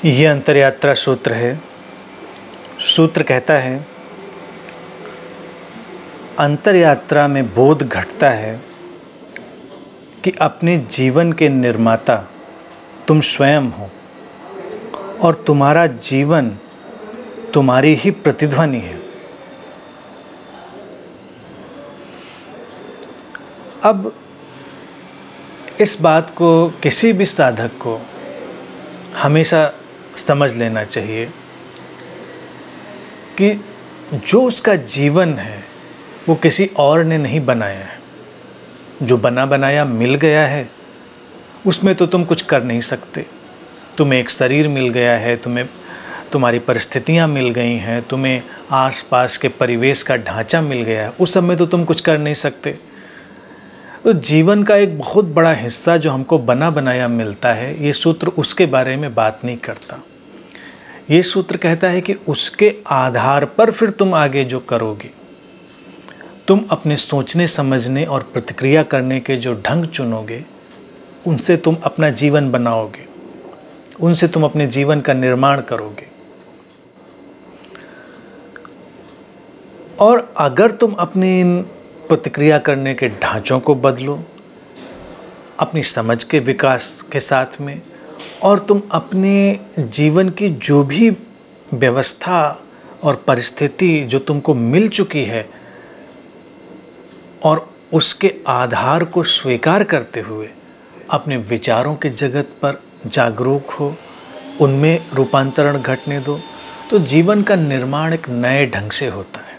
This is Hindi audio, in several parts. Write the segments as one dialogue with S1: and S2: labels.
S1: ये अंतरयात्रा सूत्र है। सूत्र कहता है, अंतरयात्रा में बोध घटता है कि अपने जीवन के निर्माता तुम स्वयं हो और तुम्हारा जीवन तुम्हारी ही प्रतिध्वनि है। अब इस बात को किसी भी साधक को हमेशा समझ लेना चाहिए कि जो उसका जीवन है वो किसी और ने नहीं बनाया है। जो बना बनाया मिल गया है उसमें तो तुम कुछ कर नहीं सकते। तुम्हें एक शरीर मिल गया है, तुम्हें तुम्हारी परिस्थितियां मिल गई हैं, तुम्हें आसपास के परिवेश का ढांचा मिल गया है, उस सब में तो तुम कुछ कर नहीं सकते। तो जीवन का एक बहुत बड़ा हिस्सा जो हमको बना बनाया मिलता है, ये सूत्र उसके बारे में बात नहीं करता। ये सूत्र कहता है कि उसके आधार पर फिर तुम आगे जो करोगे, तुम अपने सोचने समझने और प्रतिक्रिया करने के जो ढंग चुनोगे, उनसे तुम अपना जीवन बनाओगे, उनसे तुम अपने जीवन का निर्माण करोगे। और अगर तुम अपनी इन प्रतिक्रिया करने के ढांचों को बदलो अपनी समझ के विकास के साथ में, और तुम अपने जीवन की जो भी व्यवस्था और परिस्थिति जो तुमको मिल चुकी है और उसके आधार को स्वीकार करते हुए अपने विचारों के जगत पर जागरूक हो, उनमें रूपांतरण घटने दो, तो जीवन का निर्माण एक नए ढंग से होता है।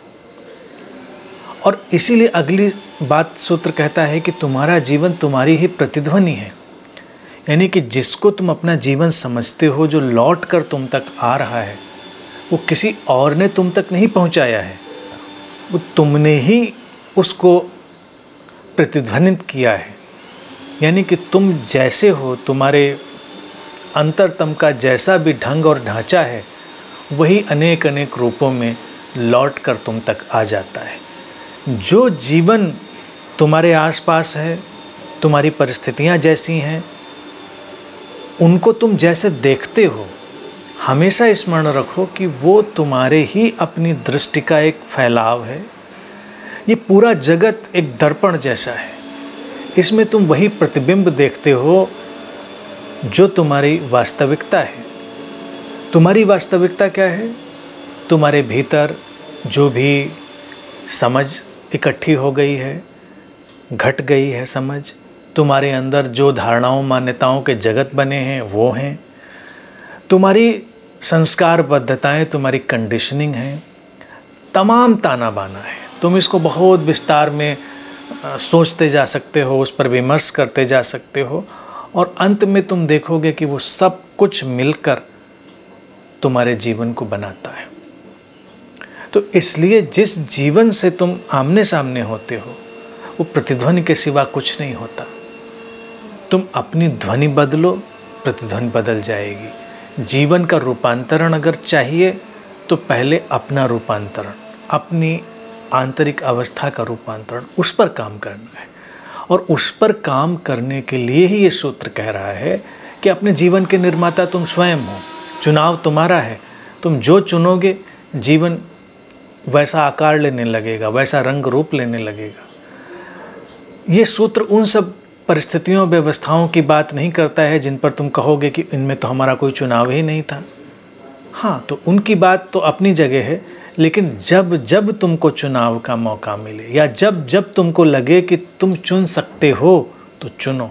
S1: और इसीलिए अगली बात सूत्र कहता है कि तुम्हारा जीवन तुम्हारी ही प्रतिध्वनि है। यानी कि जिसको तुम अपना जीवन समझते हो, जो लौट कर तुम तक आ रहा है, वो किसी और ने तुम तक नहीं पहुंचाया है, वो तुमने ही उसको प्रतिध्वनित किया है। यानी कि तुम जैसे हो, तुम्हारे अंतरतम का जैसा भी ढंग और ढांचा है, वही अनेक अनेक रूपों में लौट कर तुम तक आ जाता है। जो जीवन तुम्हारे आसपास है, तुम्हारी परिस्थितियां जैसी हैं, उनको तुम जैसे देखते हो, हमेशा स्मरण रखो कि वो तुम्हारे ही अपनी दृष्टि का एक फैलाव है। ये पूरा जगत एक दर्पण जैसा है, इसमें तुम वही प्रतिबिंब देखते हो जो तुम्हारी वास्तविकता है। तुम्हारी वास्तविकता क्या है? तुम्हारे भीतर जो भी समझ इकट्ठी हो गई है, घट गई है समझ, तुम्हारे अंदर जो धारणाओं मान्यताओं के जगत बने हैं वो हैं, तुम्हारी संस्कारबद्धताएं, तुम्हारी कंडीशनिंग है, तमाम ताना बाना है। तुम इसको बहुत विस्तार में सोचते जा सकते हो, उस पर विमर्श करते जा सकते हो, और अंत में तुम देखोगे कि वो सब कुछ मिलकर तुम्हारे जीवन को बनाता है। तो इसलिए जिस जीवन से तुम आमने सामने होते हो, वो प्रतिध्वनि के सिवा कुछ नहीं होता। तुम अपनी ध्वनि बदलो, प्रतिध्वनि बदल जाएगी। जीवन का रूपांतरण अगर चाहिए तो पहले अपना रूपांतरण, अपनी आंतरिक अवस्था का रूपांतरण, उस पर काम करना है। और उस पर काम करने के लिए ही ये सूत्र कह रहा है कि अपने जीवन के निर्माता तुम स्वयं हो, चुनाव तुम्हारा है। तुम जो चुनोगे, जीवन वैसा आकार लेने लगेगा, वैसा रंग रूप लेने लगेगा। ये सूत्र उन सब परिस्थितियों, व्यवस्थाओं की बात नहीं करता है जिन पर तुम कहोगे कि इनमें तो हमारा कोई चुनाव ही नहीं था। हाँ, तो उनकी बात तो अपनी जगह है, लेकिन जब जब तुमको चुनाव का मौका मिले, या जब जब तुमको लगे कि तुम चुन सकते हो, तो चुनो,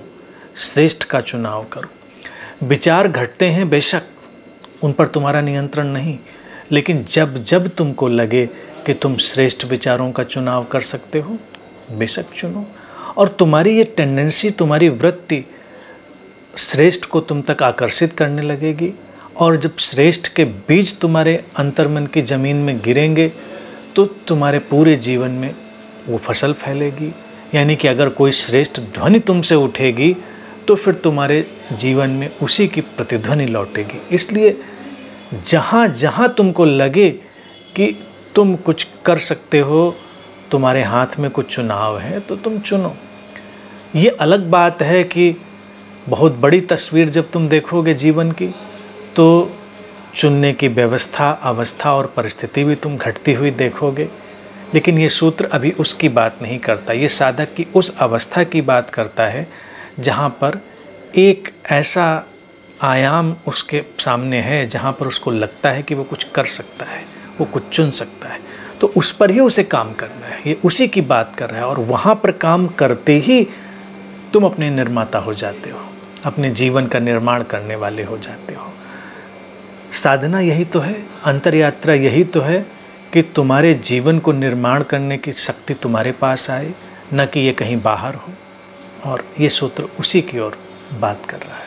S1: श्रेष्ठ का चुनाव करो। विचार घटते हैं बेशक, उन पर तुम्हारा नियंत्रण नहीं, लेकिन जब जब तुमको लगे कि तुम श्रेष्ठ विचारों का चुनाव कर सकते हो, बेशक चुनो। और तुम्हारी ये टेंडेंसी, तुम्हारी वृत्ति श्रेष्ठ को तुम तक आकर्षित करने लगेगी। और जब श्रेष्ठ के बीज तुम्हारे अंतर्मन की ज़मीन में गिरेंगे, तो तुम्हारे पूरे जीवन में वो फसल फैलेगी। यानी कि अगर कोई श्रेष्ठ ध्वनि तुमसे उठेगी, तो फिर तुम्हारे जीवन में उसी की प्रतिध्वनि लौटेगी। इसलिए जहाँ जहाँ तुमको लगे कि तुम कुछ कर सकते हो, तुम्हारे हाथ में कुछ चुनाव है, तो तुम चुनो। ये अलग बात है कि बहुत बड़ी तस्वीर जब तुम देखोगे जीवन की, तो चुनने की व्यवस्था, अवस्था और परिस्थिति भी तुम घटती हुई देखोगे। लेकिन ये सूत्र अभी उसकी बात नहीं करता, ये साधक की उस अवस्था की बात करता है जहाँ पर एक ऐसा आयाम उसके सामने है जहाँ पर उसको लगता है कि वो कुछ कर सकता है, वो कुछ चुन सकता है, तो उस पर ही उसे काम करना है। ये उसी की बात कर रहा है और वहाँ पर काम करते ही तुम अपने निर्माता हो जाते हो, अपने जीवन का निर्माण करने वाले हो जाते हो। साधना यही तो है, अंतरयात्रा यही तो है कि तुम्हारे जीवन को निर्माण करने की शक्ति तुम्हारे पास आए, न कि ये कहीं बाहर हो। और ये सूत्र उसी की ओर बात कर रहा है।